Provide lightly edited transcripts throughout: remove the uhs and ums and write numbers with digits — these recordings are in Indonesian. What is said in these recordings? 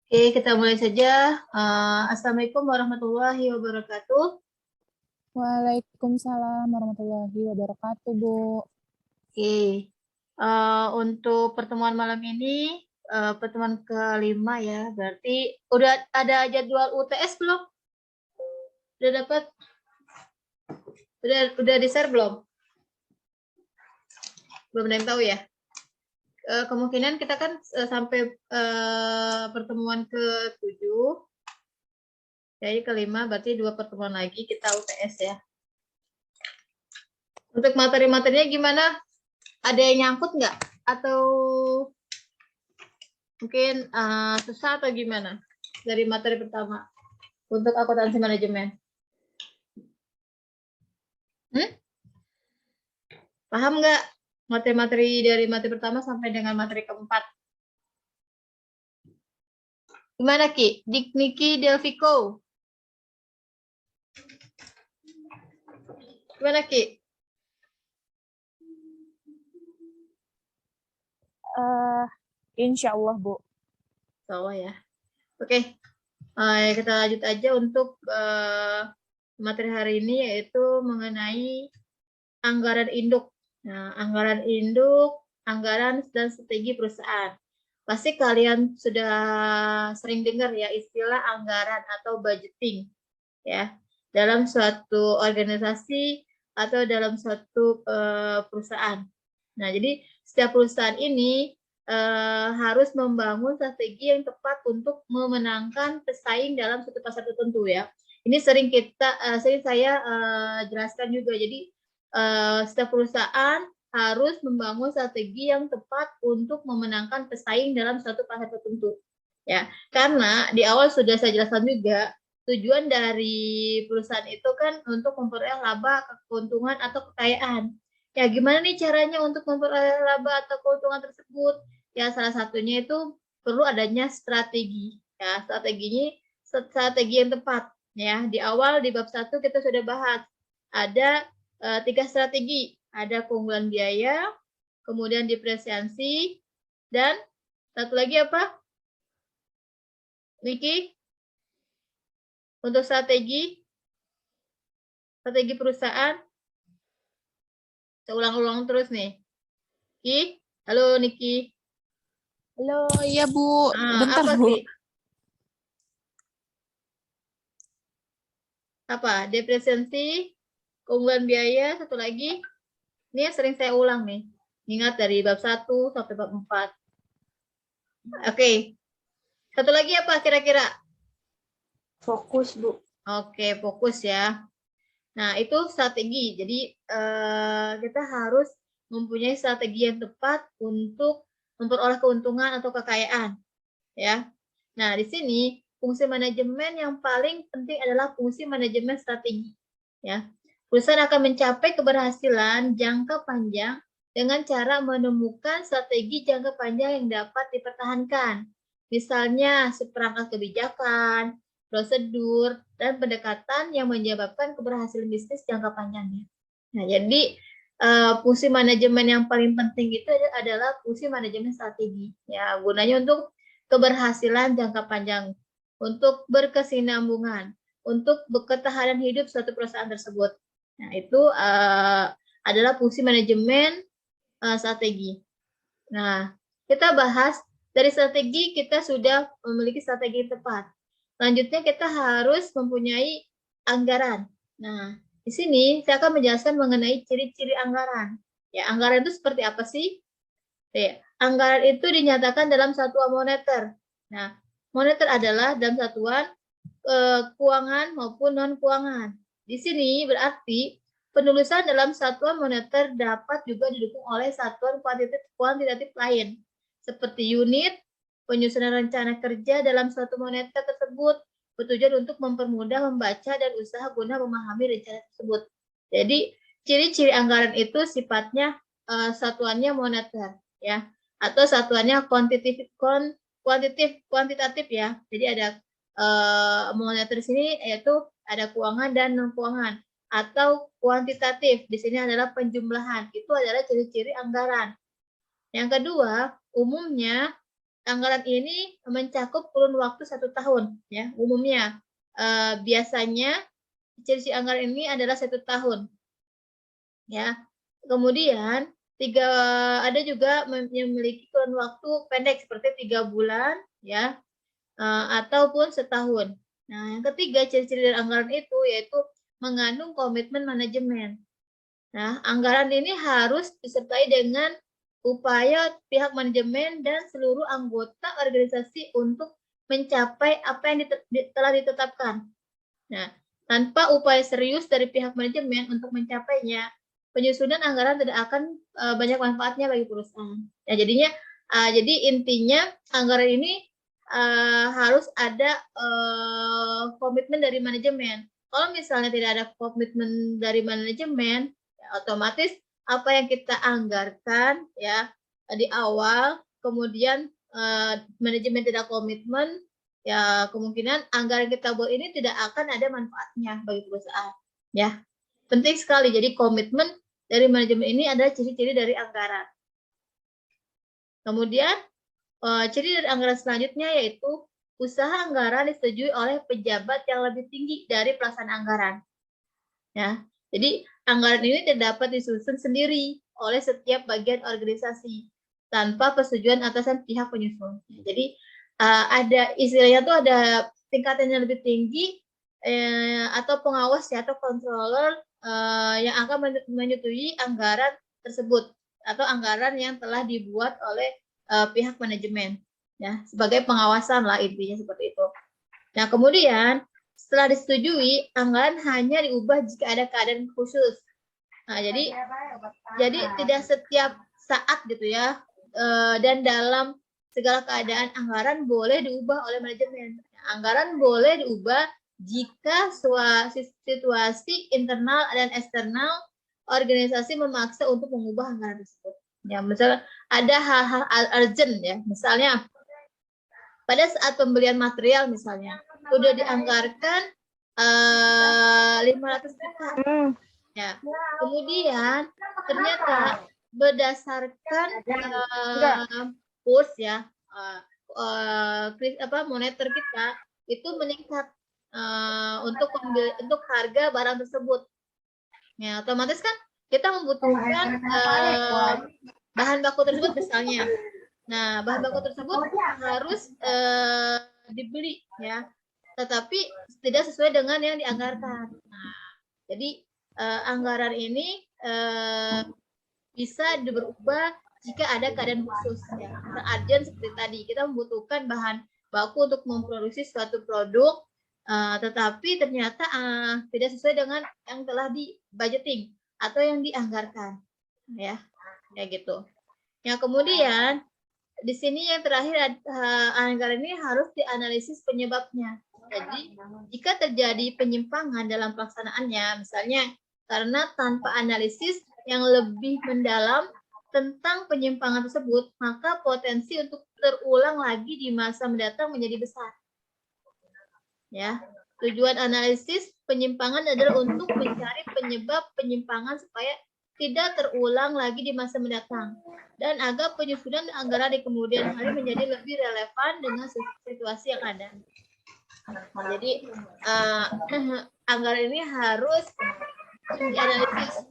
Oke, kita mulai saja. Assalamualaikum warahmatullahi wabarakatuh. Waalaikumsalam warahmatullahi wabarakatuh, Bu. Oke, untuk pertemuan malam ini, pertemuan kelima ya, berarti udah ada jadwal UTS belum? Udah dapat? Udah di-share belum? Belum ada yang tahu ya? Kemungkinan kita kan sampai pertemuan ke-7, jadi kelima berarti 2 pertemuan lagi kita UTS ya. Untuk materi-materinya gimana? Ada yang nyangkut nggak? Atau mungkin susah atau gimana dari materi pertama untuk akuntansi manajemen? Paham nggak materi-materi dari materi pertama sampai dengan materi keempat? Gimana Ki? Niki Delvico. Gimana Ki? Insya Allah, Bu. Insya Allah ya. Oke, kita lanjut aja untuk materi hari ini, yaitu mengenai anggaran induk. Nah, anggaran induk, anggaran dan strategi perusahaan. Pasti kalian sudah sering dengar ya istilah anggaran atau budgeting ya dalam suatu organisasi atau dalam suatu perusahaan. Nah, jadi setiap perusahaan ini harus membangun strategi yang tepat untuk memenangkan pesaing dalam suatu pasar tertentu ya. Ini sering saya jelaskan juga. Jadi setiap perusahaan harus membangun strategi yang tepat untuk memenangkan pesaing dalam suatu pasar tertentu. Ya, karena di awal sudah saya jelaskan juga, tujuan dari perusahaan itu kan untuk memperoleh laba, keuntungan atau kekayaan. Ya, gimana nih caranya untuk memperoleh laba atau keuntungan tersebut? Ya, salah satunya itu perlu adanya strategi. Ya, strategi yang tepat. Ya, di awal di bab 1 kita sudah bahas ada 3 strategi. Ada keunggulan biaya, kemudian depresiasi, dan satu lagi apa? Niki? Untuk strategi perusahaan, saya ulang-ulang terus nih. Ki, halo Niki. Halo, iya Bu. Bentar, Apa Bu. Ki? Apa? Depresiasi, keunggulan biaya, satu lagi. Ini yang sering saya ulang nih. Ingat dari bab 1 sampai bab 4. Oke. Satu lagi apa kira-kira? Fokus, Bu. Oke, fokus ya. Nah, itu strategi. Jadi, kita harus mempunyai strategi yang tepat untuk memperoleh keuntungan atau kekayaan. Ya. Nah, di sini fungsi manajemen yang paling penting adalah fungsi manajemen strategi. Ya. Perusahaan akan mencapai keberhasilan jangka panjang dengan cara menemukan strategi jangka panjang yang dapat dipertahankan. Misalnya, seperangkat kebijakan, prosedur, dan pendekatan yang menyebabkan keberhasilan bisnis jangka panjangnya. Nah, jadi fungsi manajemen yang paling penting itu adalah fungsi manajemen strategi. Ya, gunanya untuk keberhasilan jangka panjang, untuk berkesinambungan, untuk ketahanan hidup suatu perusahaan tersebut. Nah, itu adalah fungsi manajemen strategi. Nah, kita bahas dari strategi, kita sudah memiliki strategi yang tepat. Selanjutnya kita harus mempunyai anggaran. Nah, di sini saya akan menjelaskan mengenai ciri-ciri anggaran. Ya, anggaran itu seperti apa sih? Ya, anggaran itu dinyatakan dalam satuan moneter. Nah, moneter adalah dalam satuan keuangan maupun non-keuangan. Di sini berarti penulisan dalam satuan moneter dapat juga didukung oleh satuan kuantitatif lain, seperti unit, penyusunan rencana kerja dalam suatu moneter tersebut, bertujuan untuk mempermudah membaca dan usaha guna memahami rencana tersebut. Jadi, ciri-ciri anggaran itu sifatnya satuannya moneter, ya, atau satuannya kuantitatif ya. Jadi ada moneter di sini yaitu ada keuangan dan non keuangan, atau kuantitatif di sini adalah penjumlahan. Itu adalah ciri-ciri anggaran. Yang kedua, umumnya anggaran ini mencakup kurun waktu 1 tahun, ya, umumnya. Biasanya ciri-ciri anggaran ini adalah 1 tahun, ya. Kemudian ada juga yang memiliki kurun waktu pendek seperti 3 bulan, ya, ataupun setahun. Nah, yang ketiga ciri-ciri dari anggaran itu yaitu mengandung komitmen manajemen. Nah, anggaran ini harus disertai dengan upaya pihak manajemen dan seluruh anggota organisasi untuk mencapai apa yang telah ditetapkan. Nah, tanpa upaya serius dari pihak manajemen untuk mencapainya, penyusunan anggaran tidak akan banyak manfaatnya bagi perusahaan. Ya, jadi intinya anggaran ini harus ada komitmen dari manajemen. Kalau misalnya tidak ada komitmen dari manajemen, ya otomatis apa yang kita anggarkan ya di awal, kemudian manajemen tidak komitmen, ya kemungkinan anggaran kita buat ini tidak akan ada manfaatnya bagi perusahaan. Ya, penting sekali. Jadi komitmen dari manajemen ini adalah ciri-ciri dari anggaran. Kemudian ciri dari anggaran selanjutnya yaitu usaha anggaran disetujui oleh pejabat yang lebih tinggi dari pelaksanaan anggaran. Ya, jadi anggaran ini tidak dapat disusun sendiri oleh setiap bagian organisasi tanpa persetujuan atasan pihak penyusun. Jadi ada istilahnya tuh ada tingkatan yang lebih tinggi atau pengawas ya atau controller yang akan menyetujui anggaran tersebut atau anggaran yang telah dibuat oleh pihak manajemen ya sebagai pengawasan lah intinya seperti itu. Nah, kemudian setelah disetujui anggaran hanya diubah jika ada keadaan khusus. Nah, jadi tidak setiap saat gitu ya dan dalam segala keadaan anggaran boleh diubah oleh manajemen. Anggaran boleh diubah jika situasi internal dan eksternal organisasi memaksa untuk mengubah anggaran tersebut. Ya, misalnya ada hal-hal urgent ya, misalnya pada saat pembelian material misalnya sudah dianggarkan 500 juta. Ya. Kemudian ternyata berdasarkan kurs ya moneter kita itu meningkat untuk harga barang tersebut. Ya, otomatis kan kita membutuhkan bahan baku tersebut misalnya. Nah, bahan baku tersebut harus dibeli ya, tetapi tidak sesuai dengan yang dianggarkan. Nah, jadi anggaran ini bisa berubah jika ada keadaan khusus ya. Urgent seperti tadi, kita membutuhkan bahan baku untuk memproduksi suatu produk, tetapi ternyata tidak sesuai dengan yang telah di budgeting atau yang dianggarkan, ya, kayak gitu. Ya, kemudian di sini yang terakhir anggaran ini harus dianalisis penyebabnya. Jadi, jika terjadi penyimpangan dalam pelaksanaannya, misalnya karena tanpa analisis yang lebih mendalam tentang penyimpangan tersebut, maka potensi untuk terulang lagi di masa mendatang menjadi besar. Ya, tujuan analisis penyimpangan adalah untuk mencari penyebab penyimpangan supaya tidak terulang lagi di masa mendatang dan agar penyusunan anggaran di kemudian hari menjadi lebih relevan dengan situasi yang ada. Nah, jadi anggaran ini harus dianalisis.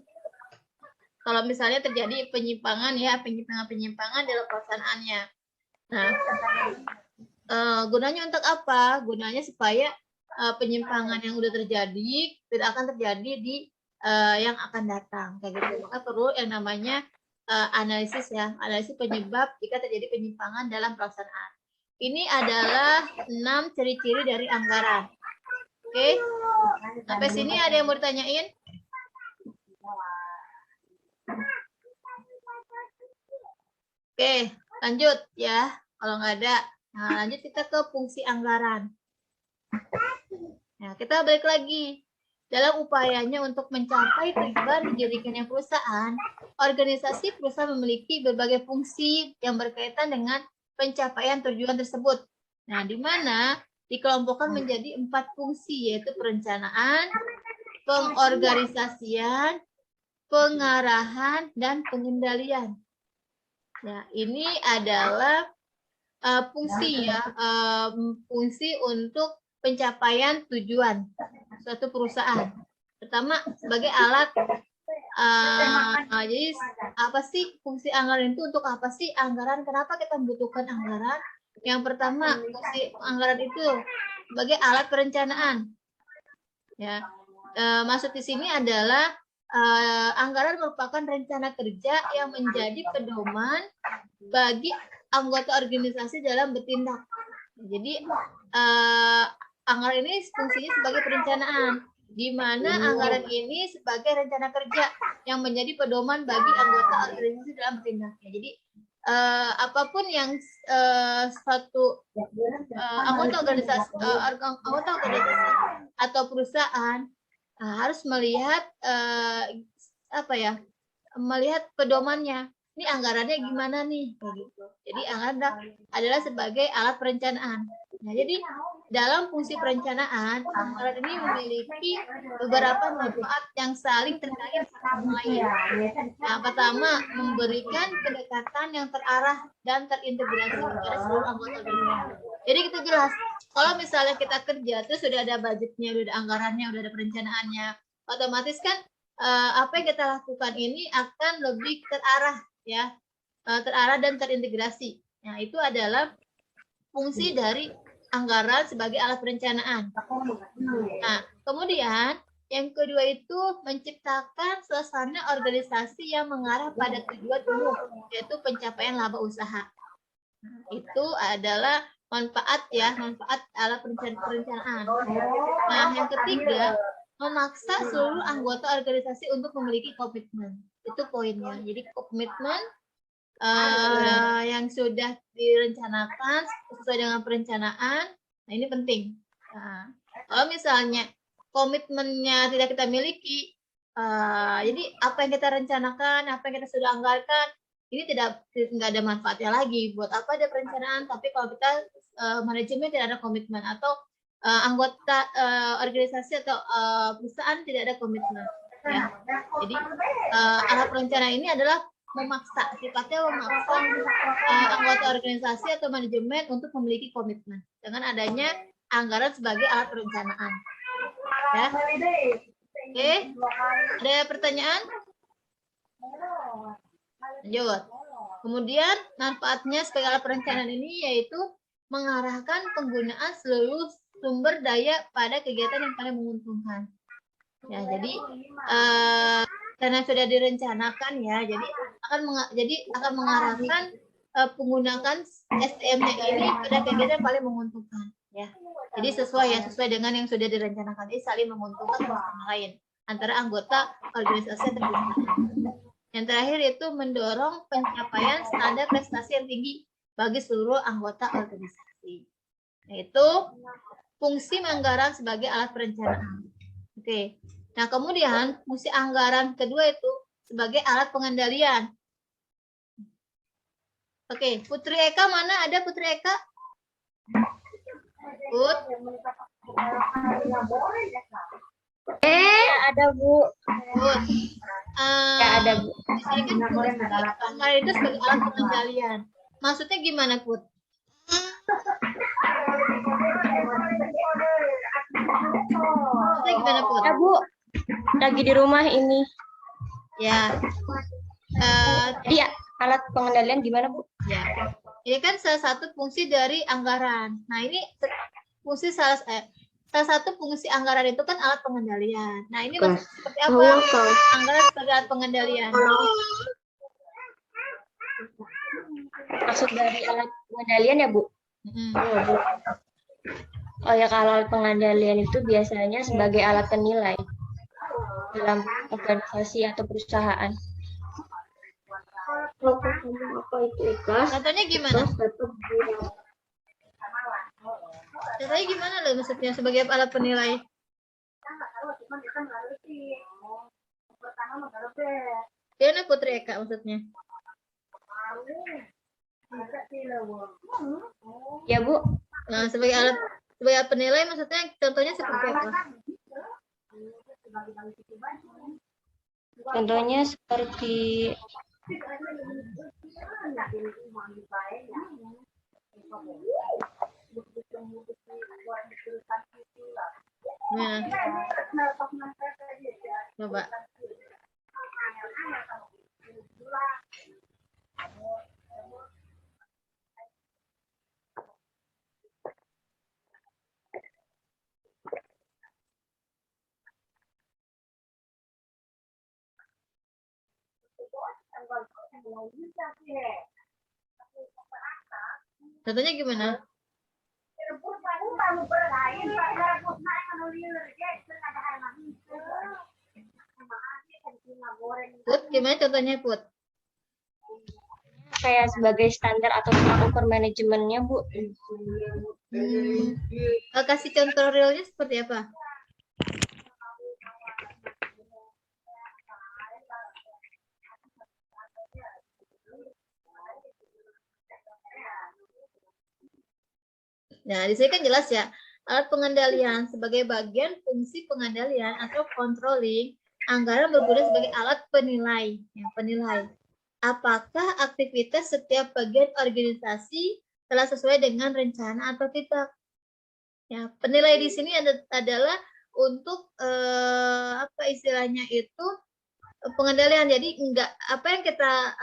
Kalau misalnya terjadi penyimpangan ya, penyimpangan dalam pelaksanaannya. Nah, gunanya untuk apa? Gunanya supaya penyimpangan yang udah terjadi tidak akan terjadi di yang akan datang kayak gitu. Maka perlu yang namanya analisis ya, analisis penyebab jika terjadi penyimpangan dalam pelaksanaan. Ini adalah 6 ciri-ciri dari anggaran. Oke. Sampai sini ada yang mau ditanyain? Oke, lanjut ya. Kalau nggak ada, nah lanjut kita ke fungsi anggaran. Nah, kita balik lagi. Dalam upayanya untuk mencapai tujuan didirikannya perusahaan, organisasi perusahaan memiliki berbagai fungsi yang berkaitan dengan pencapaian tujuan tersebut. Nah, di mana dikelompokkan menjadi 4 fungsi, yaitu perencanaan, pengorganisasian, pengarahan, dan pengendalian. Nah, ini adalah fungsi ya, fungsi untuk pencapaian tujuan suatu perusahaan. Pertama, sebagai alat. Jadi apa sih fungsi anggaran itu, untuk apa sih anggaran? Kenapa kita membutuhkan anggaran? Yang pertama, fungsi anggaran itu sebagai alat perencanaan. Ya, maksud di sini adalah anggaran merupakan rencana kerja yang menjadi pedoman bagi anggota organisasi dalam bertindak. Jadi anggaran ini fungsinya sebagai perencanaan, di mana anggaran ini sebagai rencana kerja yang menjadi pedoman bagi anggota organisasi dalam bertindaknya. Jadi apapun yang satu anggota organisasi atau perusahaan harus melihat melihat pedomannya. Ini anggarannya gimana nih, kayak gitu. Jadi anggaran adalah sebagai alat perencanaan. Nah, jadi dalam fungsi perencanaan, anggaran ini memiliki beberapa manfaat yang saling terkait satu lain. Yang pertama, memberikan kedekatan yang terarah dan terintegrasi kepada seluruh anggota organisasi. Jadi kita jelas, kalau misalnya kita kerja, terus sudah ada budgetnya, sudah ada anggarannya, sudah ada perencanaannya, otomatis kan apa yang kita lakukan ini akan lebih terarah, ya, terarah dan terintegrasi. Nah, itu adalah fungsi dari anggaran sebagai alat perencanaan. Nah, kemudian yang kedua itu menciptakan suasana organisasi yang mengarah pada tujuan umum, yaitu pencapaian laba usaha. Nah, itu adalah manfaat alat perencanaan. Nah, yang ketiga, memaksa seluruh anggota organisasi untuk memiliki komitmen. Itu poinnya. Jadi komitmen yang sudah direncanakan sesuai dengan perencanaan. Nah, ini penting. Nah, kalau misalnya komitmennya tidak kita miliki, jadi apa yang kita rencanakan, apa yang kita sudah anggarkan, ini nggak ada manfaatnya lagi. Buat apa ada perencanaan, tapi kalau kita manajemen tidak ada komitmen, atau anggota organisasi atau perusahaan tidak ada komitmen, ya. Jadi alat perencanaan ini adalah sifatnya memaksa anggota organisasi atau manajemen untuk memiliki komitmen dengan adanya anggaran sebagai alat perencanaan. Ya. Oke, ada pertanyaan? Lanjut. Kemudian manfaatnya sebagai alat perencanaan ini yaitu mengarahkan penggunaan seluruh sumber daya pada kegiatan yang paling menguntungkan. Ya, jadi karena sudah direncanakan, ya, jadi akan mengarahkan penggunaan SDM-nya ini pada kegiatan yang paling menguntungkan, ya. Jadi sesuai dengan yang sudah direncanakan, ini saling menguntungkan satu sama lain antara anggota organisasi atau perusahaan. Yang terakhir itu mendorong pencapaian standar prestasi yang tinggi bagi seluruh anggota organisasi. Yaitu fungsi anggaran sebagai alat perencanaan. Oke. Nah, kemudian fungsi anggaran kedua itu sebagai alat pengendalian. Oke, Putri Eka mana? Ada Putri Eka? Put? Ada Bu. Put. Ada Bu. Di sini kan fungsi anggaran itu sebagai alat pengendalian. Maksudnya gimana, Put? Maksudnya gimana, Put? Ya Bu, lagi di rumah ini. Ya. Jadi alat pengendalian gimana Bu? Ya. Ini kan salah satu fungsi dari anggaran. Nah, ini fungsi salah satu fungsi anggaran itu kan alat pengendalian. Nah, ini maksudnya seperti apa? Anggaran sebagai alat pengendalian. Maksud dari alat pengendalian ya Bu? Oh ya, kalau alat pengendalian itu biasanya sebagai alat penilai dalam organisasi atau perusahaan. Contohnya gimana? Contohnya gimana loh maksudnya sebagai alat penilai? Gimana Putri Eka maksudnya? Ya Bu. Nah, sebagai alat penilai maksudnya contohnya seperti apa? Contohnya seperti Nah, coba. Contohnya gimana? Put, gimana contohnya Put? Kayak sebagai standar atau tolak ukur manajemennya, Bu. Kasih contoh realnya seperti apa? Nah, di sini kan jelas ya, alat pengendalian sebagai bagian fungsi pengendalian atau controlling, anggaran berguna sebagai alat penilai, ya, penilai. Apakah aktivitas setiap bagian organisasi telah sesuai dengan rencana atau tidak? Ya, penilai di sini adalah untuk apa istilahnya itu pengendalian. Jadi enggak apa yang kita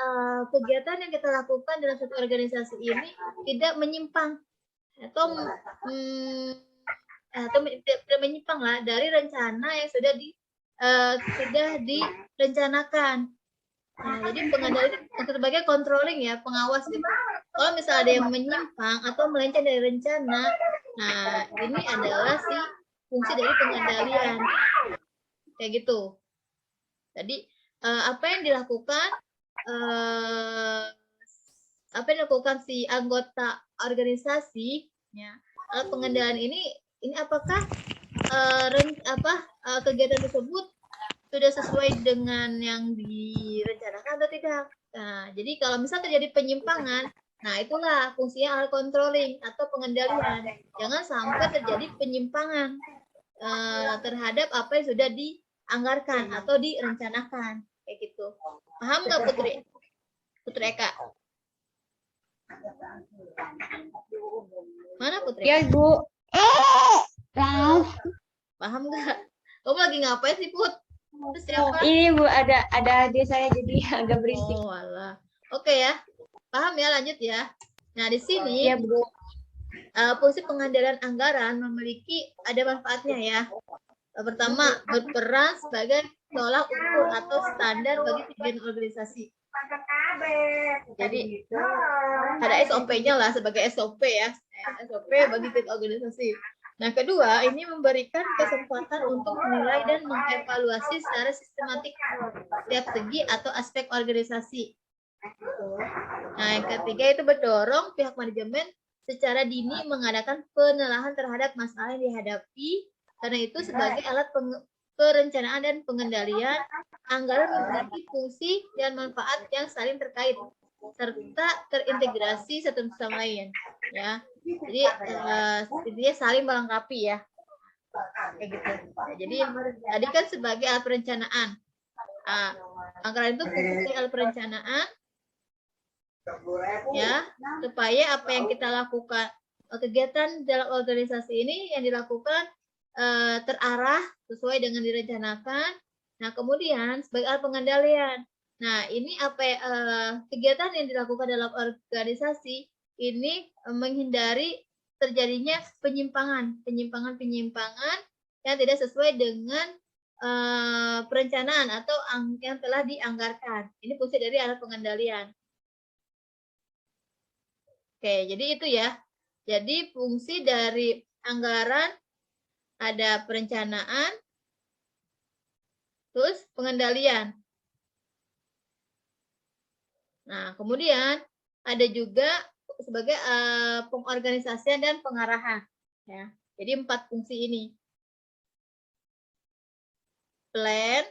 kegiatan yang kita lakukan dalam satu organisasi ini tidak menyimpang atau tidak menyimpang lah dari rencana yang sudah direncanakan. Nah, jadi pengendalian sebagai controlling ya, pengawas gitu. Kalau misalnya ada yang menyimpang atau melenceng dari rencana, nah ini adalah fungsi dari pengendalian. Kayak gitu. Jadi apa yang dilakukan si anggota organisasi ya, pengendalian ini apakah kegiatan tersebut sudah sesuai dengan yang direncanakan atau tidak. Nah, jadi kalau misalnya terjadi penyimpangan, nah itulah fungsinya alat controlling atau pengendalian. Jangan sampai terjadi penyimpangan terhadap apa yang sudah dianggarkan atau direncanakan. Kayak gitu. Paham nggak Putri? Putri Eka? Mana Putri? Ya, Bu. Paham nggak? Kamu lagi ngapain sih, Put? Terus siapa? Ini Bu, ada adik saya jadi agak berisik. Oh, alah. Oke ya. Paham ya, lanjut ya. Nah, di sini Ya, Bu. fungsi pengendalian anggaran memiliki ada manfaatnya ya. Pertama, berperan sebagai tolak ukur atau standar bagi kegiatan organisasi. Jadi ada SOP-nya lah sebagai SOP ya. SOP bagi kegiatan organisasi. Nah, kedua, ini memberikan kesempatan untuk menilai dan mengevaluasi secara sistematik setiap segi atau aspek organisasi. Nah, yang ketiga itu mendorong pihak manajemen secara dini mengadakan penelaahan terhadap masalah yang dihadapi. Karena itu sebagai alat perencanaan dan pengendalian, anggaran memiliki fungsi dan manfaat yang saling terkait serta terintegrasi satu sama lain. Ya, jadi intinya saling melengkapi ya, kayak gitu. Nah, jadi tadi kan sebagai alat perencanaan, anggaran itu fungsi alat perencanaan, ya, supaya apa yang kita lakukan kegiatan dalam organisasi ini yang dilakukan terarah sesuai dengan direncanakan. Nah, kemudian sebagai alat pengendalian. Nah, ini kegiatan yang dilakukan dalam organisasi ini menghindari terjadinya penyimpangan yang tidak sesuai dengan perencanaan atau yang telah dianggarkan. Ini fungsi dari alat pengendalian. Oke, jadi itu ya. Jadi fungsi dari anggaran ada perencanaan, terus pengendalian. Nah, kemudian ada juga sebagai pengorganisasian dan pengarahan. Ya, jadi 4 fungsi ini. Plan,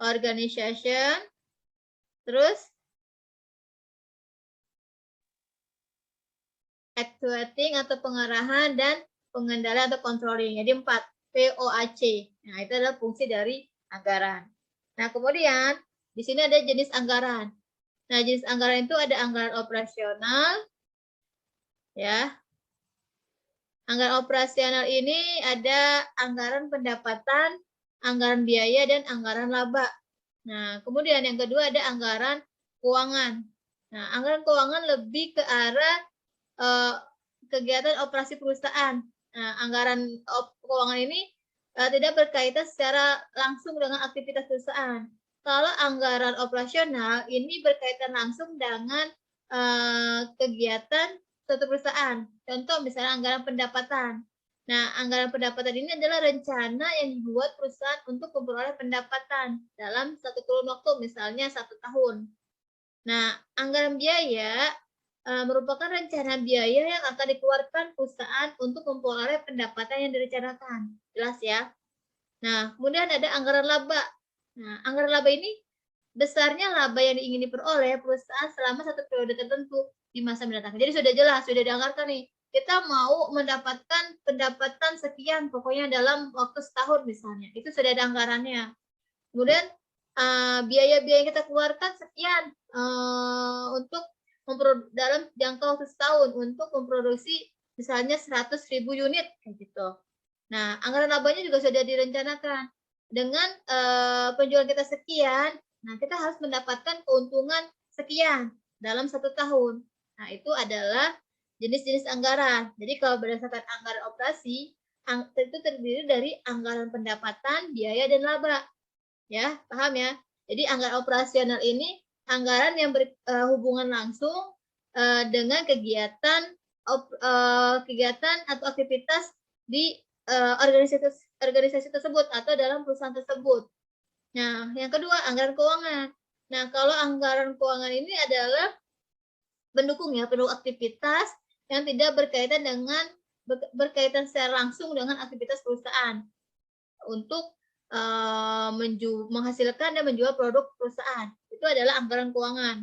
organization, terus actuating atau pengarahan, dan pengendalian atau controlling. Jadi 4 POAC. Nah, itu adalah fungsi dari anggaran. Nah, kemudian di sini ada jenis anggaran. Nah, jenis anggaran itu ada anggaran operasional, ya, Anggaran operasional ini ada anggaran pendapatan, anggaran biaya, dan anggaran laba. Nah, kemudian yang kedua ada anggaran keuangan. Nah, anggaran keuangan lebih ke arah kegiatan operasi perusahaan. Nah, anggaran keuangan ini tidak berkaitan secara langsung dengan aktivitas perusahaan. Kalau anggaran operasional ini berkaitan langsung dengan kegiatan suatu perusahaan. Contoh misalnya anggaran pendapatan. Nah, anggaran pendapatan ini adalah rencana yang dibuat perusahaan untuk memperoleh pendapatan dalam satu kurun waktu, misalnya 1 tahun. Nah, anggaran biaya merupakan rencana biaya yang akan dikeluarkan perusahaan untuk memperoleh pendapatan yang direncanakan. Jelas ya? Nah, kemudian ada anggaran laba. Nah, anggaran laba ini besarnya laba yang ingin diperoleh perusahaan selama satu periode tertentu di masa mendatang. Jadi sudah jelas, sudah dianggarkan nih. Kita mau mendapatkan pendapatan sekian, pokoknya dalam waktu setahun misalnya. Itu sudah ada anggarannya. Kemudian biaya-biaya yang kita keluarkan sekian untuk dalam jangka waktu setahun untuk memproduksi misalnya 100.000 unit kayak gitu. Nah, anggaran labanya juga sudah direncanakan. Dengan penjualan kita sekian, nah kita harus mendapatkan keuntungan sekian dalam 1 tahun. Nah, itu adalah jenis-jenis anggaran. Jadi kalau berdasarkan anggaran operasi, itu terdiri dari anggaran pendapatan, biaya, dan laba. Ya, paham ya? Jadi anggaran operasional ini anggaran yang berhubungan langsung dengan kegiatan atau aktivitas di organisasi tersebut atau dalam perusahaan tersebut. Nah, yang kedua anggaran keuangan. Nah, kalau anggaran keuangan ini adalah pendukung aktivitas yang tidak berkaitan secara langsung dengan aktivitas perusahaan untuk menghasilkan dan menjual produk perusahaan. Itu adalah anggaran keuangan.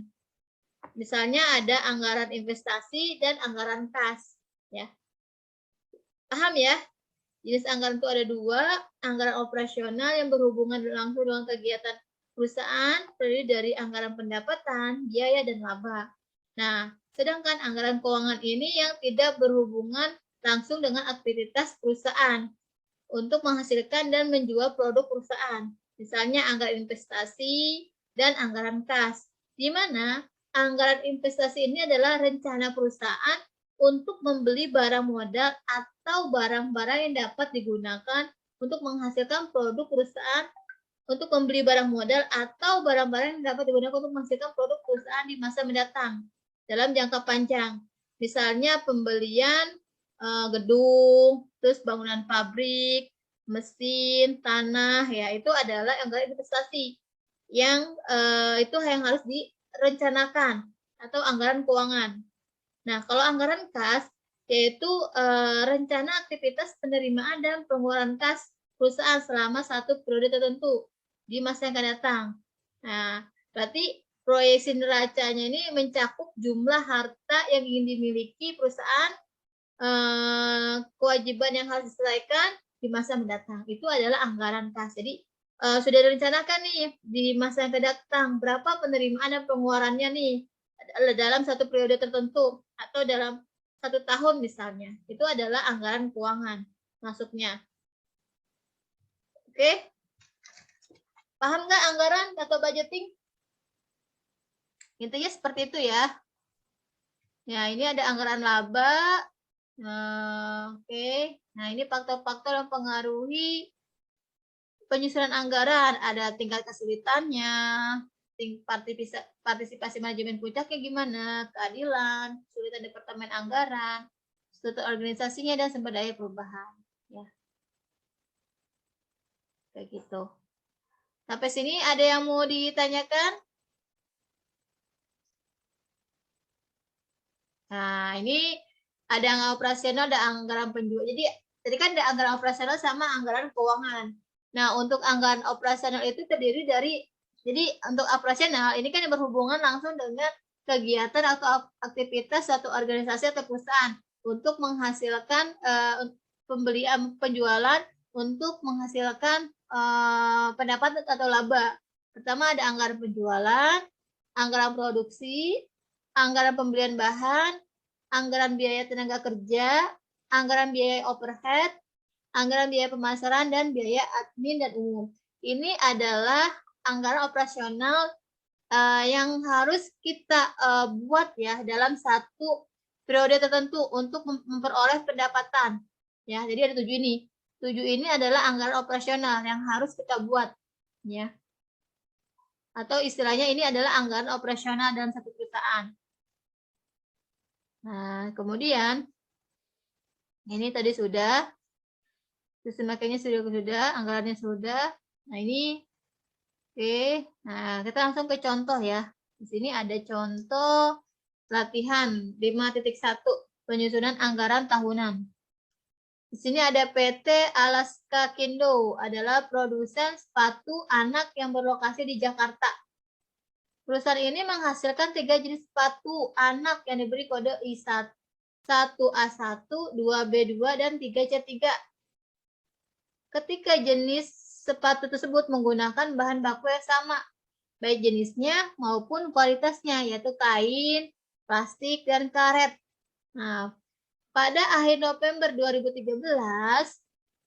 Misalnya ada anggaran investasi dan anggaran kas. Ya. Paham ya? Jenis anggaran itu ada 2, anggaran operasional yang berhubungan langsung dengan kegiatan perusahaan, terdiri dari anggaran pendapatan, biaya, dan laba. Nah, sedangkan anggaran keuangan ini yang tidak berhubungan langsung dengan aktivitas perusahaan untuk menghasilkan dan menjual produk perusahaan. Misalnya anggaran investasi dan anggaran kas, di mana anggaran investasi ini adalah rencana perusahaan untuk membeli barang modal atau barang-barang yang dapat digunakan untuk menghasilkan produk perusahaan, untuk membeli barang modal atau barang-barang yang dapat digunakan untuk menghasilkan produk perusahaan di masa mendatang dalam jangka panjang. Misalnya pembelian gedung, terus bangunan pabrik, mesin, tanah, ya itu adalah anggaran investasi yang itu yang harus direncanakan atau anggaran keuangan. Nah, kalau anggaran kas yaitu rencana aktivitas penerimaan dan pengeluaran kas perusahaan selama satu periode tertentu di masa yang akan datang. Nah, berarti proyeksi neracanya ini mencakup jumlah harta yang ingin dimiliki perusahaan, kewajiban yang harus diselesaikan di masa mendatang. Itu adalah anggaran kas. Jadi sudah direncanakan nih di masa yang akan datang berapa penerimaan dan pengeluarannya nih dalam satu periode tertentu atau dalam 1 tahun misalnya. Itu adalah anggaran keuangan masuknya. Oke? Paham nggak anggaran atau budgeting? Intinya seperti itu ya. Ya, ini ada anggaran laba. Oke. Nah, ini faktor-faktor yang mempengaruhi penyusunan anggaran. Ada tingkat kesulitannya, partisipasi manajemen puncaknya gimana, keadilan, kesulitan departemen anggaran, struktur organisasinya, dan sumber daya perubahan. Ya. Kayak gitu. Sampai sini ada yang mau ditanyakan? Nah, ini ada anggaran operasional, ada anggaran penjualan. Jadi, tadi kan ada anggaran operasional sama anggaran keuangan. Nah, untuk anggaran operasional itu terdiri dari, jadi untuk operasional ini kan yang berhubungan langsung dengan kegiatan atau aktivitas satu organisasi atau perusahaan untuk menghasilkan penjualan untuk menghasilkan pendapatan atau laba. Pertama ada anggaran penjualan, anggaran produksi, anggaran pembelian bahan, anggaran biaya tenaga kerja, anggaran biaya overhead, anggaran biaya pemasaran, dan biaya admin dan umum. Ini adalah anggaran operasional yang harus kita buat ya dalam satu periode tertentu untuk memperoleh pendapatan. Ya, jadi ada 7 ini. 7 ini adalah anggaran operasional yang harus kita buat, ya. Atau istilahnya ini adalah anggaran operasional dalam satu perusahaan. Nah, kemudian ini tadi sudah, sistem makanya sudah, anggarannya sudah. Nah, ini oke. Nah, kita langsung ke contoh ya. Di sini ada contoh latihan 5.1 penyusunan anggaran tahunan. Di sini ada PT Alaska Kindo, adalah produsen sepatu anak yang berlokasi di Jakarta. Perusahaan ini menghasilkan 3 jenis sepatu anak yang diberi kode I1, 1A1, 2B2, dan 3C3. Ketika jenis sepatu tersebut menggunakan bahan baku yang sama, baik jenisnya maupun kualitasnya, yaitu kain, plastik, dan karet. Nah, pada akhir November 2013,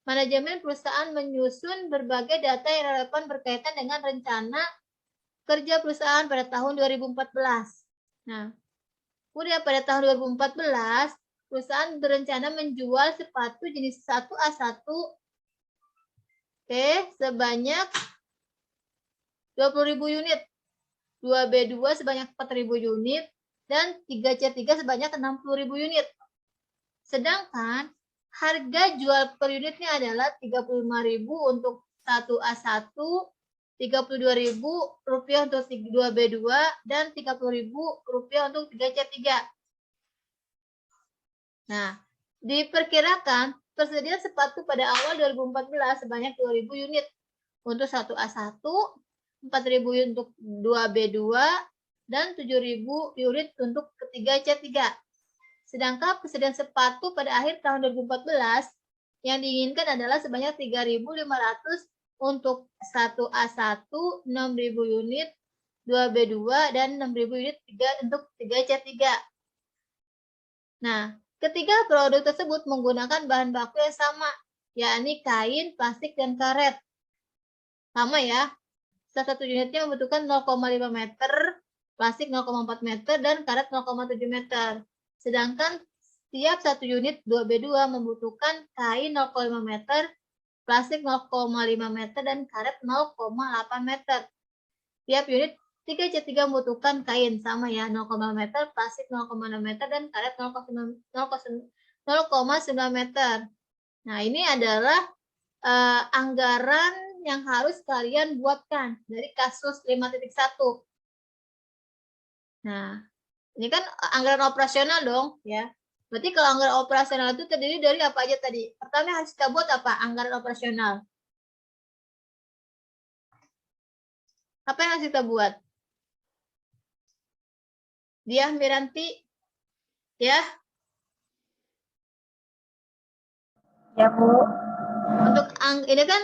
manajemen perusahaan menyusun berbagai data yang relevan berkaitan dengan rencana kerja perusahaan pada tahun 2014. Nah, kemudian pada tahun 2014, perusahaan berencana menjual sepatu jenis 1A1 sebanyak 20.000 unit, 2B2 sebanyak 4.000 unit, dan 3C3 sebanyak 60.000 unit. Sedangkan harga jual per unitnya adalah 35.000 untuk 1A1, 32.000 rupiah untuk 2B2, dan 30.000 rupiah untuk 3C3. Nah, diperkirakan tersedia sepatu pada awal 2014 sebanyak 2.000 unit untuk 1A1, 4.000 unit untuk 2B2, dan 7.000 unit untuk ketiga C3. Sedangkan persediaan sepatu pada akhir tahun 2014 yang diinginkan adalah sebanyak 3.500 untuk 1A1, 6.000 unit, 2B2, dan 6.000 unit untuk 3C3. Nah, ketiga produk tersebut menggunakan bahan baku yang sama, yakni kain, plastik, dan karet. Sama ya, salah satu unitnya membutuhkan 0,5 meter, plastik 0,4 meter, dan karet 0,7 meter. Sedangkan setiap satu unit 2B2 membutuhkan kain 0,5 meter, plastik 0,5 meter, dan karet 0,8 meter. Tiap unit 3C3 membutuhkan kain sama ya, 0,5 meter, plastik 0,6 meter, dan karet 0,9 meter. Nah, ini adalah anggaran yang harus kalian buatkan dari kasus 5.1. Nah, ini kan anggaran operasional dong, ya. Berarti kalau anggaran operasional itu terdiri dari apa aja tadi? Pertama harus kita buat apa? Anggaran operasional. Apa yang harus kita buat? Dia Miranti, ya? Ya, Bu. Untuk ini kan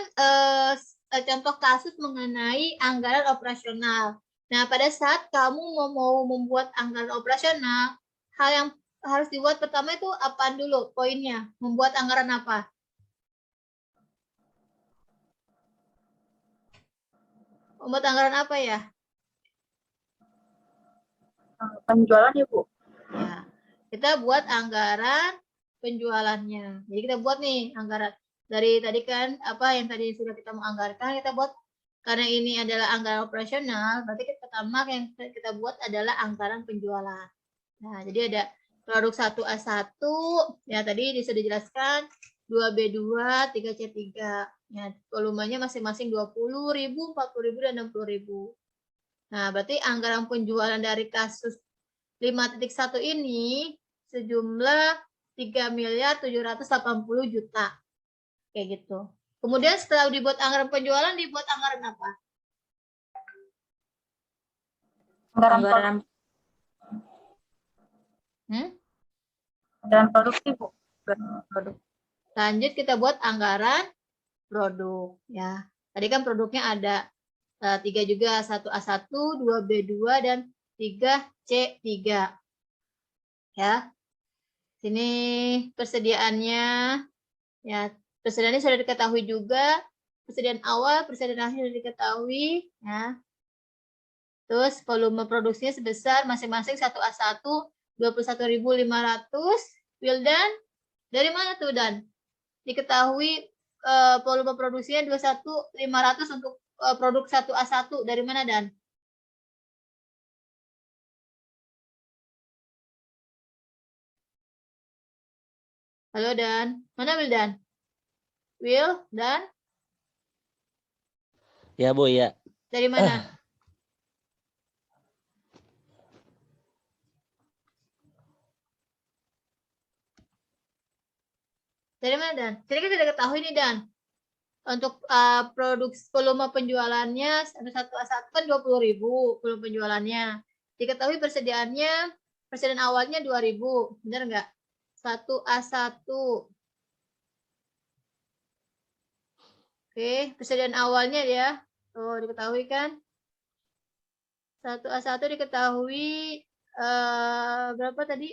contoh kasus mengenai anggaran operasional. Nah, pada saat kamu mau membuat anggaran operasional, hal yang harus dibuat pertama itu apa dulu poinnya? Membuat anggaran apa? Membuat anggaran apa ya? Penjualan ya, Bu. Ya, kita buat anggaran penjualannya. Jadi kita buat nih anggaran dari tadi kan apa yang tadi sudah kita mau anggarkan, kita buat karena ini adalah anggaran operasional, berarti pertama yang kita buat adalah anggaran penjualan. Nah, jadi ada produk 1A1, ya tadi sudah dijelaskan, 2B2, 3C3. Ya, volumenya masing-masing 20.000, 40.000, dan 60.000. Nah, berarti anggaran penjualan dari kasus 5.1 ini sejumlah 3.780 juta. Kayak gitu. Kemudian setelah dibuat anggaran penjualan, dibuat anggaran apa? Anggaran produksi, Bu. Produk. Lanjut kita buat anggaran produk, ya. Tadi kan produknya ada 3 juga, 1A1, 2B2, dan 3C3. Ya. Sini persediaannya, ya persediaannya sudah diketahui juga. Persediaan awal, persediaan akhir sudah diketahui, ya. Terus volume produksinya sebesar masing-masing 1A1 21.500. Wildan, dari mana tuh Dan? Diketahui volume produksinya 21.500 untuk produk 1A1. Dari mana Dan? Halo Dan, mana Wildan? Will, Dan? Ya Bu, ya. Dari mana? Dari mana Dan? Jadi kita sudah ketahui nih Dan. Untuk produk volume penjualannya satu A1 kan 20.000 volume penjualannya. Diketahui persediaan awalnya 2.000, benar nggak? 1A1. Oke, persediaan awalnya ya. Tuh, diketahui kan? 1A1 diketahui berapa tadi?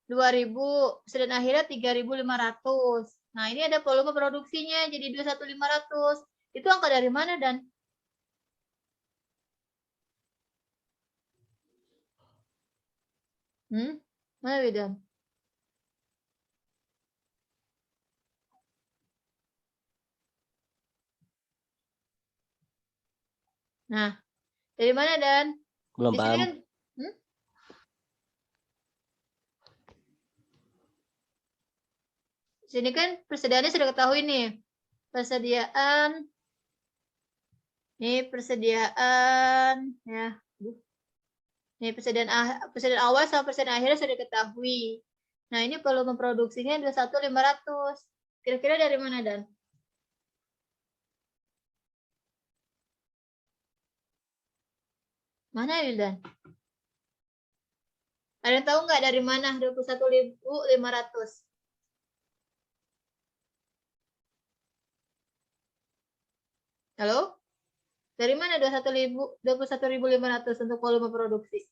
2.000, persediaan akhirnya 3.500. Nah, ini ada volume produksinya jadi 21.500. Itu angka dari mana, Dan? Mana Dan? Nah, dari mana, Dan? Belum Di sini paham. kan, sini kan persediaannya sudah ketahui nih. Persediaan, ini persediaan, ya. Ini persediaan awal sama persediaan akhirnya sudah diketahui. Nah, ini volume produksinya 21.500. Kira-kira dari mana, Dan? Mana, Wildan? Ada yang tahu nggak dari mana 21.500? Halo? Dari mana 21.500 untuk volume produksi?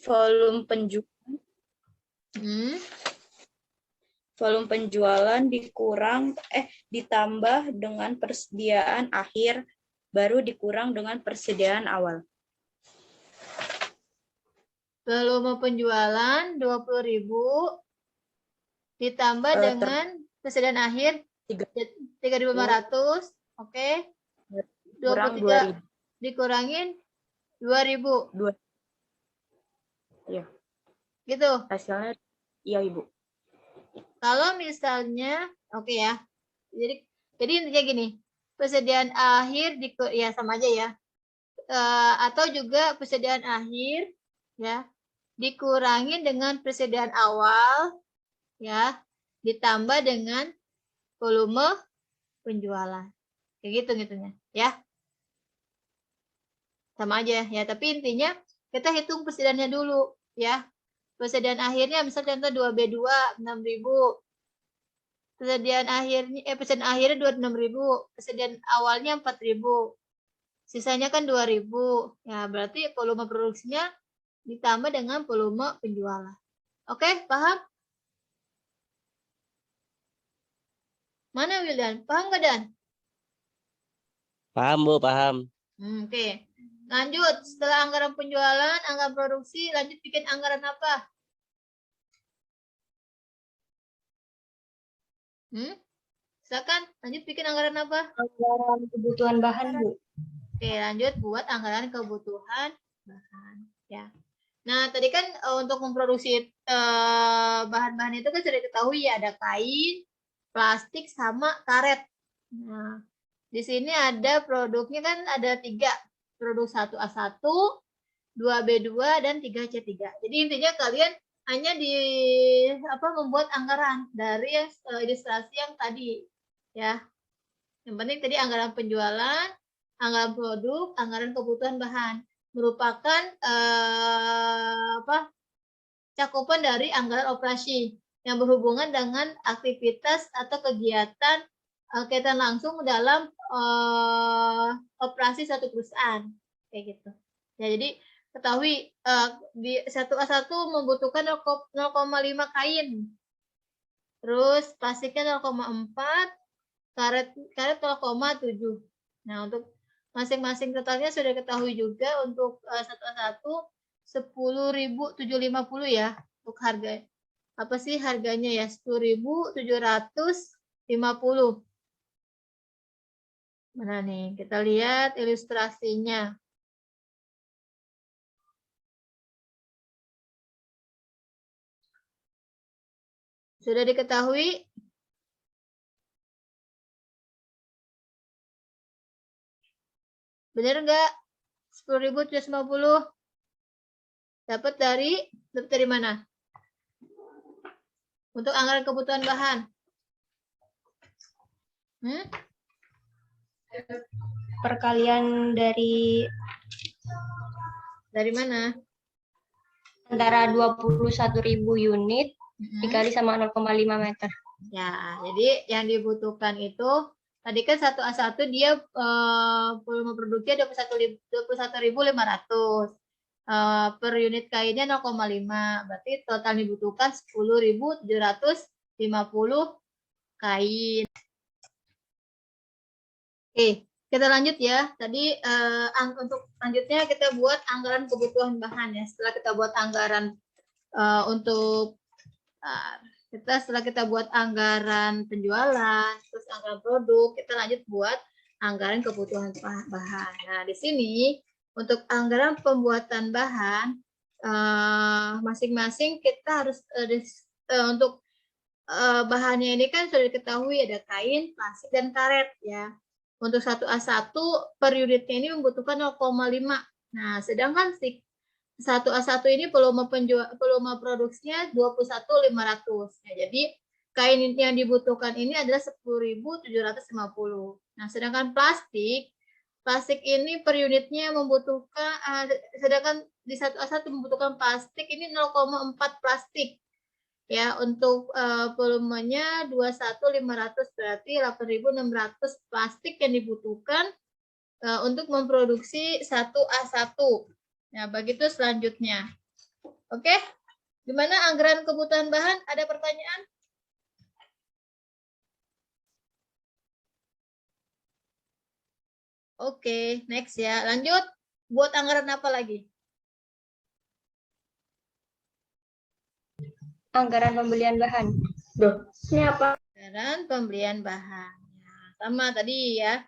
Volume penjualan. Volume penjualan ditambah dengan persediaan akhir, baru dikurang dengan persediaan awal. Volume penjualan 20.000 ditambah dengan persediaan akhir 3.500. Oke. 23 dikurangin 2.000. Iya. Gitu. Hasilnya iya, Ibu. Kalau misalnya oke ya. Jadi intinya gini, persediaan akhir ya sama aja ya. Atau juga persediaan akhir ya dikurangin dengan persediaan awal ya ditambah dengan volume penjualan. Kayak gitu ngitungnya ya. Sama aja ya, tapi intinya kita hitung persediaannya dulu ya. Persediaan akhirnya misalnya contoh 2B2 6.000. Persediaan akhirnya 26.000, persediaan awalnya 4.000. Sisanya kan 2.000. Ya, berarti volume produksinya ditambah dengan volume penjualan. Oke, paham? Mana Wildan? Paham nggak, Dan? Paham Bu, paham. Oke. Lanjut, setelah anggaran penjualan, anggaran produksi, lanjut bikin anggaran apa? Silakan, lanjut bikin anggaran apa? Anggaran kebutuhan bahan, Bu. Oke, lanjut buat anggaran kebutuhan bahan. Ya. Nah, tadi kan untuk memproduksi bahan-bahan itu kan sudah diketahui ya, ada kain, plastik, sama karet. Nah, di sini ada produknya kan ada 3. Produk 1A1, 2B2, dan 3C3. Jadi intinya kalian hanya membuat anggaran dari ilustrasi yang tadi. Ya. Yang penting tadi anggaran penjualan, anggaran produk, anggaran kebutuhan bahan merupakan cakupan dari anggaran operasi yang berhubungan dengan aktivitas atau kegiatan kaitan langsung dalam operasi satu perusahaan, kayak gitu. Ya, jadi ketahui di 1A1 membutuhkan 0,5 kain. Terus plastiknya 0,4, karet 0,7. Nah, untuk masing-masing totalnya sudah ketahui juga untuk 1A1 10.750 ya untuk harga. Apa sih harganya ya? 10.750. Mana nih? Kita lihat ilustrasinya. Sudah diketahui? Benar enggak? 10.750. Dapat dari mana? Untuk anggaran kebutuhan bahan. Perkalian dari mana? Antara 21.000 unit dikali sama 0,5 meter. Ya, jadi yang dibutuhkan itu tadi kan 1A1 dia volume produknya 21.500. Per unit kainnya 0,5. Berarti total dibutuhkan 10.750 kain. Oke, kita lanjut ya. Tadi untuk lanjutnya kita buat anggaran kebutuhan bahan ya. Setelah kita buat anggaran untuk setelah kita buat anggaran penjualan, terus anggaran produk, kita lanjut buat anggaran kebutuhan bahan. Nah, di sini untuk anggaran pembuatan bahan, masing-masing kita harus untuk bahannya ini kan sudah diketahui ada kain, plastik, dan karet ya. Untuk 1A1 per unitnya ini membutuhkan 0,5. Nah, sedangkan 1A1 ini volume produksinya 21.500. Ya, jadi kain yang dibutuhkan ini adalah 10.750. Nah, sedangkan plastik ini per unitnya membutuhkan sedangkan di 1A1 membutuhkan plastik ini 0,4 plastik. Ya, untuk volumenya 21.500 berarti 8.600 plastik yang dibutuhkan untuk memproduksi 1A1. Nah, begitu selanjutnya. Oke, gimana anggaran kebutuhan bahan? Ada pertanyaan? Oke, next ya. Lanjut. Buat anggaran apa lagi? Anggaran pembelian bahan. Ini apa? Anggaran pembelian bahan. Ya, sama tadi ya.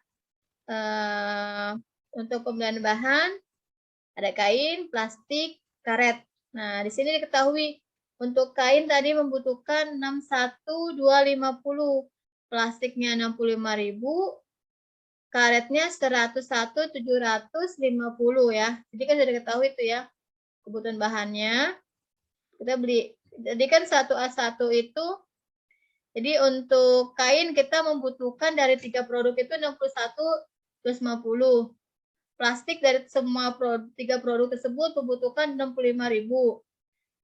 Untuk pembelian bahan, ada kain, plastik, karet. Nah, di sini diketahui untuk kain tadi membutuhkan 61.250, plastiknya 65.000, karetnya 101.750 ya. Jadi kan sudah diketahui itu ya kebutuhan bahannya. Kita beli. Jadi kan 1A1 itu jadi untuk kain kita membutuhkan dari 3 produk itu 61.250. Plastik dari semua 3 produk tersebut membutuhkan 65.000.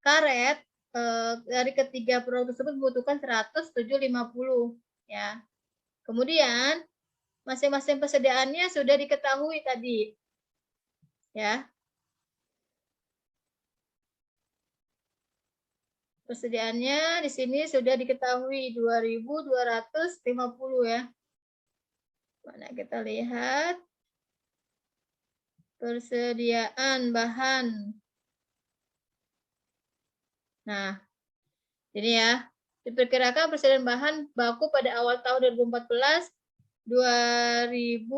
Karet dari ketiga produk tersebut membutuhkan 107.50 ya. Kemudian masing-masing persediaannya sudah diketahui tadi. Ya. Persediaannya di sini sudah diketahui 2.250 ya. Mana kita lihat persediaan bahan. Nah, ini ya. Diperkirakan persediaan bahan baku pada awal tahun 2014 2.250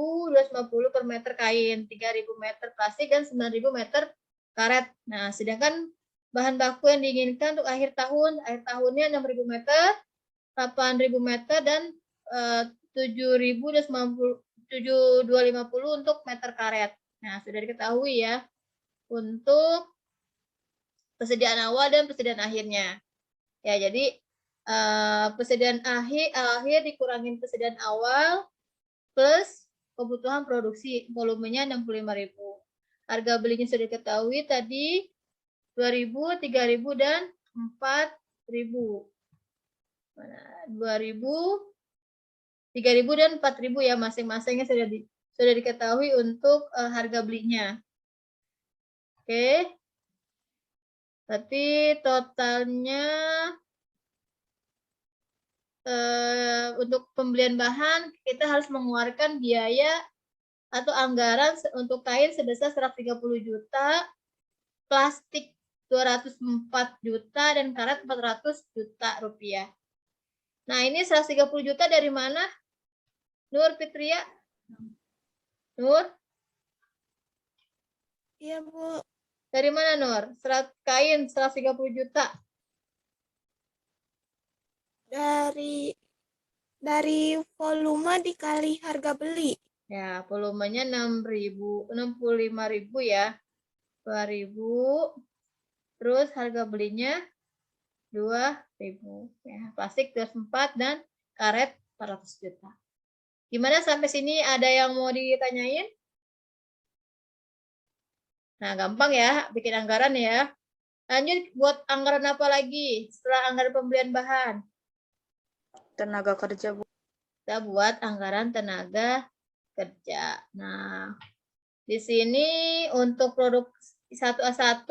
per meter kain, 3.000 meter plastik, dan 9.000 meter karet. Nah, sedangkan bahan baku yang diinginkan untuk akhir tahunnya 6.000 meter, 8.000 meter, dan 7.250 untuk meter karet. Nah, sudah diketahui ya untuk persediaan awal dan persediaan akhirnya. Ya, jadi persediaan akhir dikurangin persediaan awal plus kebutuhan produksi, volumenya 65.000. Harga belinya sudah diketahui tadi 2.000, 3.000, dan 4.000. 2.000, 3.000 dan 4.000 ya, masing-masingnya sudah diketahui untuk harga belinya. Oke. Berarti totalnya untuk pembelian bahan kita harus mengeluarkan biaya atau anggaran untuk kain sebesar 130 juta, plastik 204 juta, dan karet 400 juta rupiah. Nah, ini 130 juta dari mana? Nur Fitria? Nur? Iya, Bu. Dari mana, Nur? Kain 130 juta. Dari volume dikali harga beli. Ya, volumenya 65.000 ya. 2.000. Terus harga belinya 2.000. Ya, plastik 204 dan karet 400 juta. Gimana sampai sini, ada yang mau ditanyain? Nah, gampang ya bikin anggaran ya. Lanjut, buat anggaran apa lagi setelah anggaran pembelian bahan? Tenaga kerja, Bu. Kita buat anggaran tenaga kerja. Nah, di sini untuk produk 1A1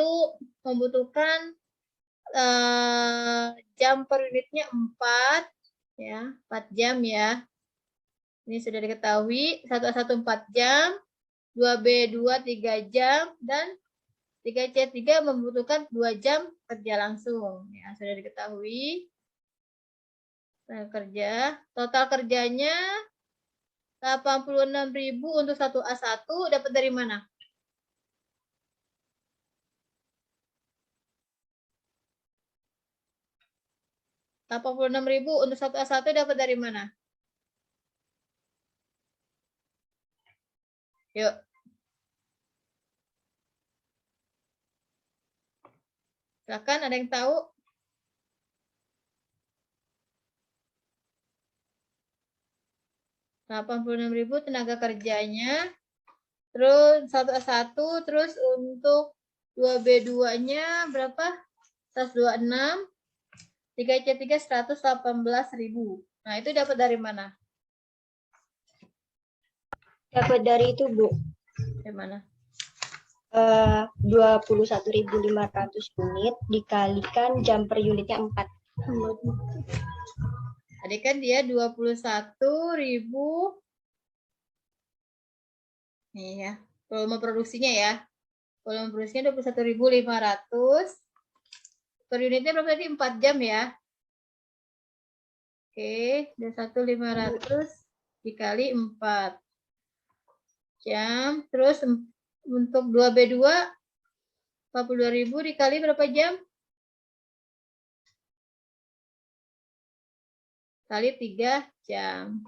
membutuhkan jam per unitnya 4 ya, 4 jam ya. Ini sudah diketahui, 1A1 4 jam, 2B2 3 jam, dan 3C3 membutuhkan 2 jam kerja langsung. Ya, sudah diketahui. Nah, kerja, total kerjanya 86.000 untuk 1A1, dapat dari mana? Rp86.000 untuk 1A1 dapat dari mana? Yuk. Silakan, ada yang tahu? Rp86.000 tenaga kerjanya. Terus 1A1, terus untuk 2B2-nya berapa? 126. 3C3 118.000. Nah, itu dapat dari mana? Dapat dari itu, Bu. Dari mana? 21.500 unit dikalikan jam per unitnya 4. Tadi kan dia 21.000. Nih ya, volume produksinya ya. Volume produksinya 21.500. Per unitnya berapa tadi? 4 jam ya. Oke, 21.500 dikali 4 jam. Terus untuk 2B2 42.000 dikali berapa jam? Kali 3 jam.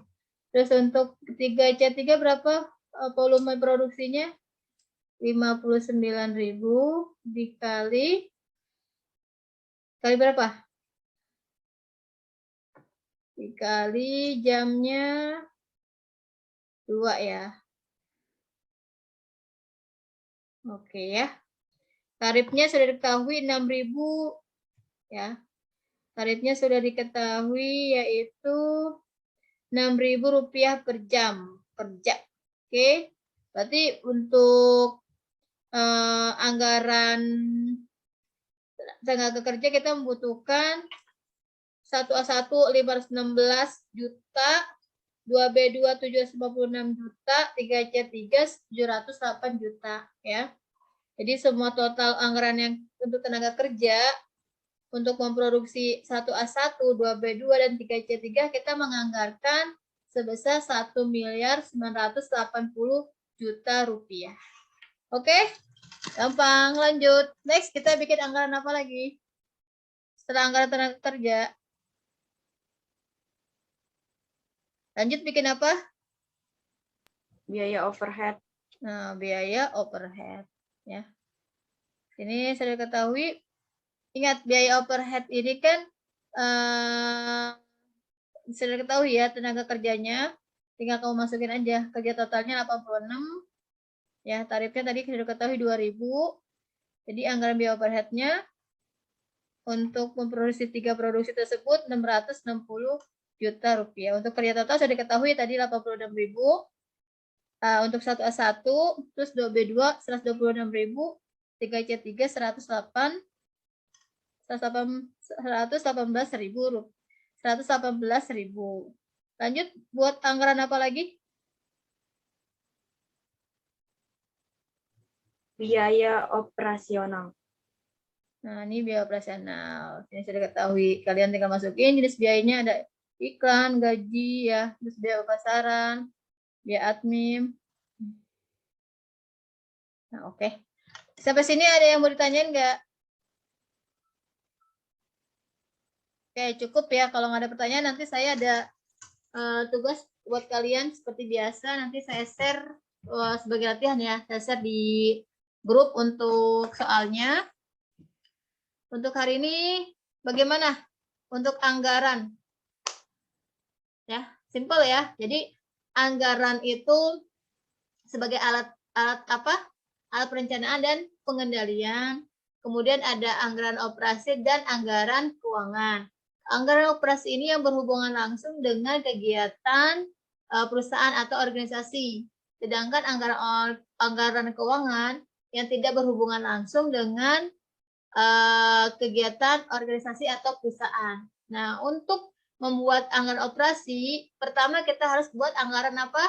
Terus untuk 3C3 berapa volume produksinya? 59.000 dikali berapa? Dikali jamnya 2 ya. Oke ya. Tarifnya sudah diketahui 6.000 ya. Tarifnya sudah diketahui yaitu Rp6.000 per jam kerja. Oke. Berarti untuk anggaran tenaga kerja kita membutuhkan 1A1 516 juta, 2B2 756 juta, 3C3 708 juta ya. Jadi semua total anggaran yang untuk tenaga kerja untuk memproduksi 1A1, 2B2 dan 3C3 kita menganggarkan sebesar 1.980 juta rupiah. Oke? Gampang, lanjut. Next kita bikin anggaran apa lagi? Setelah anggaran tenaga kerja. Lanjut bikin apa? Biaya overhead. Nah, biaya overhead ya. Ini sudah ketahui. Ingat, biaya overhead ini kan sudah ketahui ya tenaga kerjanya. Tinggal kamu masukin aja. Kerja totalnya 86. Ya, tarifnya tadi sudah ketahui 2.000. Jadi anggaran biaya overheadnya untuk memproduksi 3 produksi tersebut 660 juta rupiah. Untuk kerja total sudah diketahui tadi 86.000. Untuk 1A1, terus 2B2 126.000, 3C3 118.000 118.000. Lanjut buat anggaran apa lagi? Biaya operasional. Nah, ini biaya operasional. Ini sudah diketahui. Kalian tinggal masukin jenis biayanya, ada iklan, gaji ya, terus biaya pasaran, biaya admin. Nah, oke. Sampai sini ada yang mau ditanyain nggak? Oke, cukup ya. Kalau nggak ada pertanyaan, nanti saya ada tugas buat kalian seperti biasa. Nanti saya share sebagai latihan ya. Saya share di grup untuk soalnya. Untuk hari ini, bagaimana? Untuk anggaran. Ya, simple ya. Jadi, anggaran itu sebagai alat apa? Alat perencanaan dan pengendalian. Kemudian ada anggaran operasi dan anggaran keuangan. Anggaran operasi ini yang berhubungan langsung dengan kegiatan perusahaan atau organisasi. Sedangkan anggaran keuangan yang tidak berhubungan langsung dengan kegiatan organisasi atau perusahaan. Nah, untuk membuat anggaran operasi, pertama kita harus buat anggaran apa?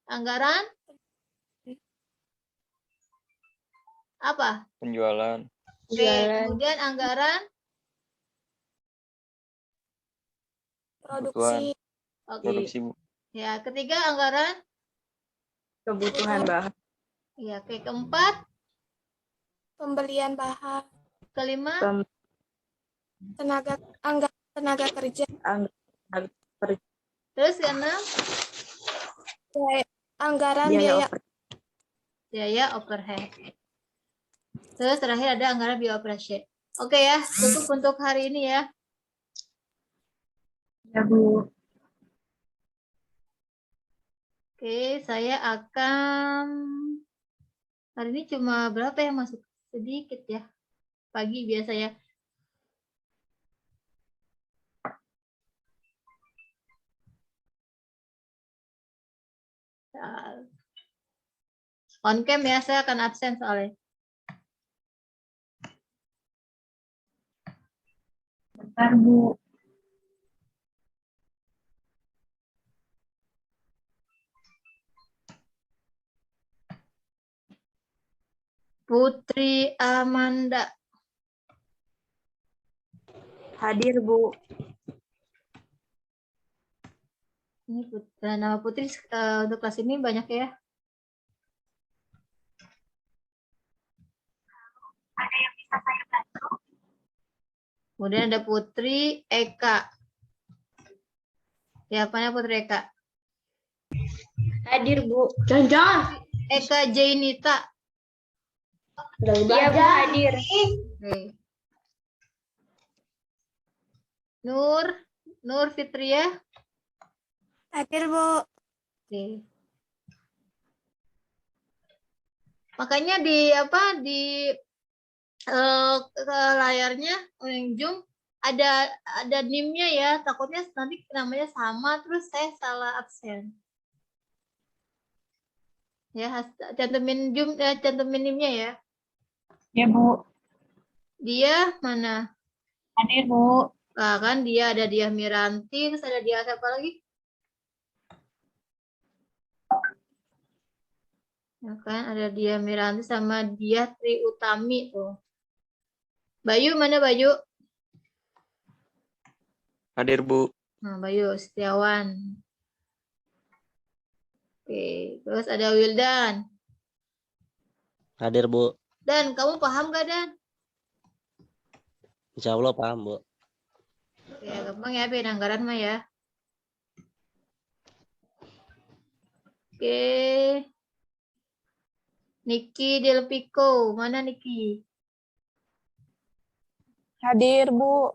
Anggaran apa? Penjualan. Oke, Jualan. kemudian anggaran. Produksi. Oke. Produksi, Bu. Ya, ketiga anggaran. Kebutuhan bahan. Ya, oke. Keempat, Pembelian bahan. kelima, Tenaga kerja. Anggaran terus keenam, Anggaran biaya biaya overhead. Terus terakhir ada anggaran biaya operasi. Oke ya, cukup untuk hari ini ya. Ya, Bu. Oke, saya akan hari ini cuma berapa yang masuk? Sedikit ya. Pagi biasa ya. On cam ya, saya akan absen soalnya. Bentar, Bu. Putri Amanda. Hadir, Bu. Ini nama Putri untuk kelas ini banyak ya. Ada yang bisa saya bantu? Kemudian ada Putri Eka. Siapanya Putri Eka? Hadir, Bu. Jangan. Eka Jainita. Iya, Bu, hadir. Oke. Nur Fitria. Hadir, Bu. Oke. Makanya di layarnya yang Zoom ada NIM-nya ya, takutnya nanti namanya sama terus saya salah absen. Ya, cantumin NIM-nya ya. Ya, Bu. Dia mana? Hadir, Bu. Nah, kan dia ada Dia Miranti, terus ada dia siapa lagi? Ya kan, ada Dia Miranti sama dia Tri Utami tuh. Bayu mana Bayu? Hadir, Bu. Nah, Bayu Setiawan. Oke, terus ada Wildan. Hadir, Bu. Dan kamu paham gak, Dan? Insya Allah paham, Bu. Ya, gampang ya, bikin anggaran mah ya. Oke. Niki Delpico, mana Niki? Hadir, Bu.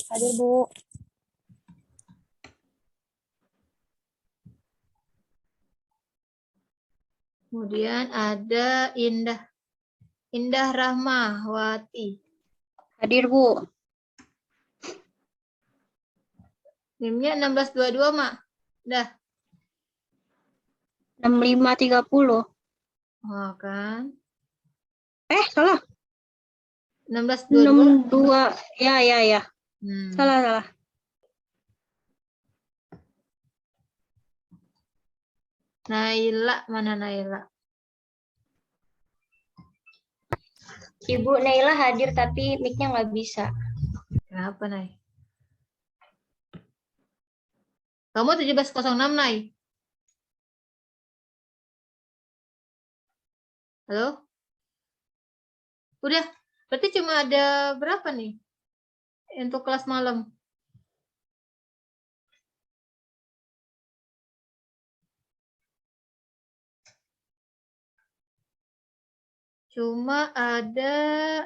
Hadir, Bu. Kemudian ada Indah Rahmawati. Hadir, Bu. NIM-nya 1622, Mak. Udah. 6530. Oh, kan. Salah. 1622. 62. Ya. Salah. Naila, mana Naila? Ibu Naila hadir tapi mic-nya nggak bisa. Kenapa, Nay? Kamu 1706, Nay. Halo? Udah. Berarti cuma ada berapa nih? Untuk kelas malam. Cuma ada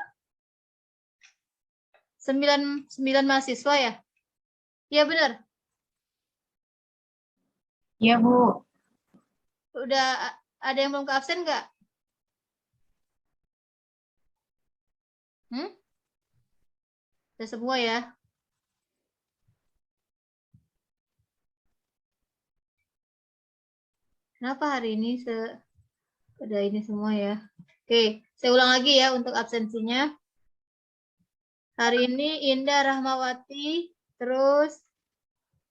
9 mahasiswa ya? Iya benar. Iya, Bu. Udah ada yang belum ke absen nggak? Udah semua ya? Kenapa hari ini ada ini semua ya? Oke, saya ulang lagi ya untuk absensinya. Hari ini Indah Rahmawati, terus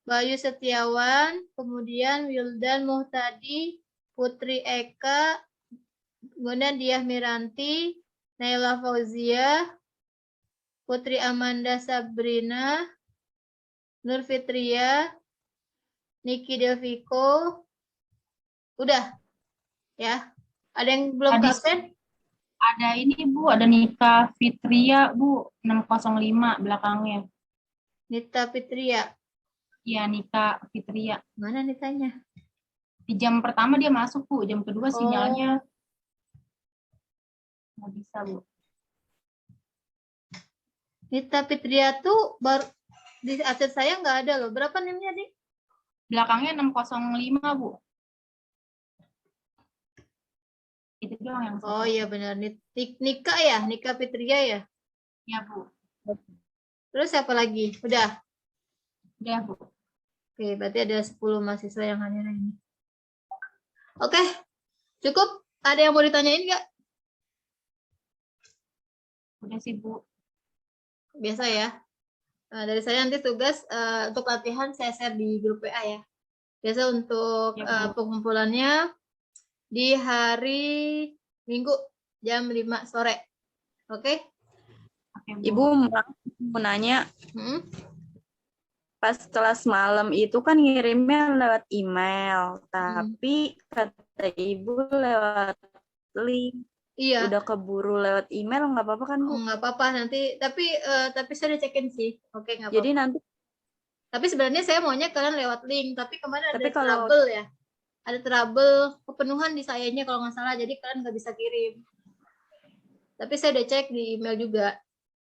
Bayu Setiawan, kemudian Wildan Muhtadi, Putri Eka, kemudian Diah Miranti, Naila Fauzia, Putri Amanda Sabrina, Nur Fitria, Niki Delviko. Udah ya. Ada yang belum ke absen? Ada ini, Bu. Ada Nika Fitria, Bu. 605 belakangnya. Nita Fitria. Iya, Nika Fitria. Mana Nitanya? Di jam pertama dia masuk, Bu. Jam kedua sinyalnya nggak bisa, Bu. Nita Fitria tuh baru di absen saya nggak ada loh. Berapa NIM-nya, Dik? Belakangnya 605, Bu. Itu doang yang Oh iya benar. Nika ya? Nika Fitria ya? Iya, Bu. Terus siapa lagi? Udah. Udah, Bu. Oke, berarti ada 10 mahasiswa yang hadir ini. Oke, cukup. Ada yang mau ditanyain nggak? Udah sih, Bu. Biasa ya. Dari saya nanti tugas untuk latihan saya share di grup WA ya. Biasa untuk Ya, Bu. pengumpulannya di hari Minggu jam 5 sore. Oke? Oke, Bu. Ibu mau nanya, Hmm? pas kelas malam itu kan ngirimnya lewat email, tapi kata Ibu lewat link. Iya. Udah keburu lewat email, nggak apa-apa kan, Bu? Nggak apa-apa nanti. Tapi saya udah cekin sih. Oke, nggak Jadi apa-apa. nanti, Tapi sebenarnya saya maunya kalian lewat link. Tapi kemarin ada Tapi kalau- trouble ya. Ada trouble kepenuhan di sayanya kalau nggak salah. Jadi kalian nggak bisa kirim. Tapi saya udah cek di email juga.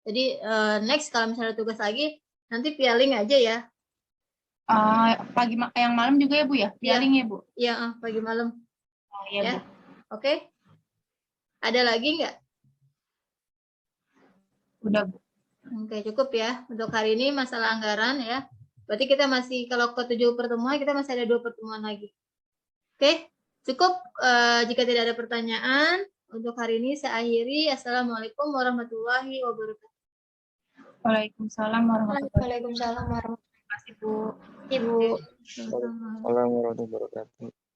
Jadi next kalau misalnya ada tugas lagi, nanti via link aja ya. Pagi yang malam juga ya, Bu ya? Iya. Dialing ya, Bu? Iya, pagi malam. Oh, iya, Ya. Bu. Oke. Ada lagi nggak? Udah, Bu. Oke, cukup ya. Untuk hari ini masalah anggaran ya. Berarti kita masih, kalau ke 7 pertemuan, kita masih ada 2 pertemuan lagi. Oke, cukup. Jika tidak ada pertanyaan, untuk hari ini saya akhiri. Assalamualaikum warahmatullahi wabarakatuh. Waalaikumsalam warahmatullahi Waalaikumsalam warahmatullahi wabarakatuh, Bu. wabarakatuh. Ibu. Sama-sama. Assalamualaikum warahmatullahi wabarakatuh.